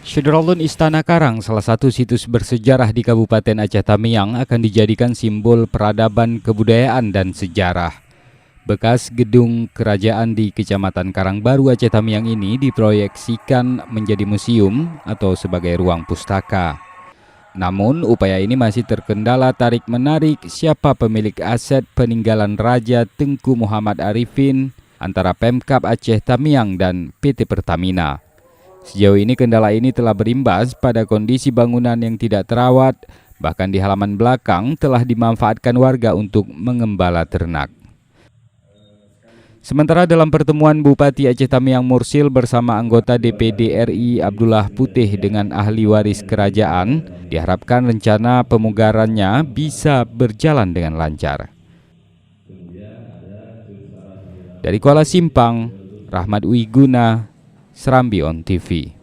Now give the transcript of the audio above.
Syedrolun Istana Karang, salah satu situs bersejarah di Kabupaten Aceh Tamiang, akan dijadikan simbol peradaban, kebudayaan, dan sejarah. Bekas gedung kerajaan di Kecamatan Karangbaru, Aceh Tamiang ini diproyeksikan menjadi museum atau sebagai ruang pustaka. Namun, upaya ini masih terkendala tarik-menarik siapa pemilik aset peninggalan Raja Tengku Muhammad Arifin antara Pemkab Aceh Tamiang dan PT Pertamina. Sejauh ini kendala ini telah berimbas pada kondisi bangunan yang tidak terawat, bahkan di halaman belakang telah dimanfaatkan warga untuk mengembala ternak. Sementara dalam pertemuan Bupati Aceh Tamiang Mursil bersama anggota DPD RI Abdullah Putih dengan ahli waris kerajaan, diharapkan rencana pemugarannya bisa berjalan dengan lancar. Dari Kuala Simpang, Rahmat Wiguna, Serambi On TV.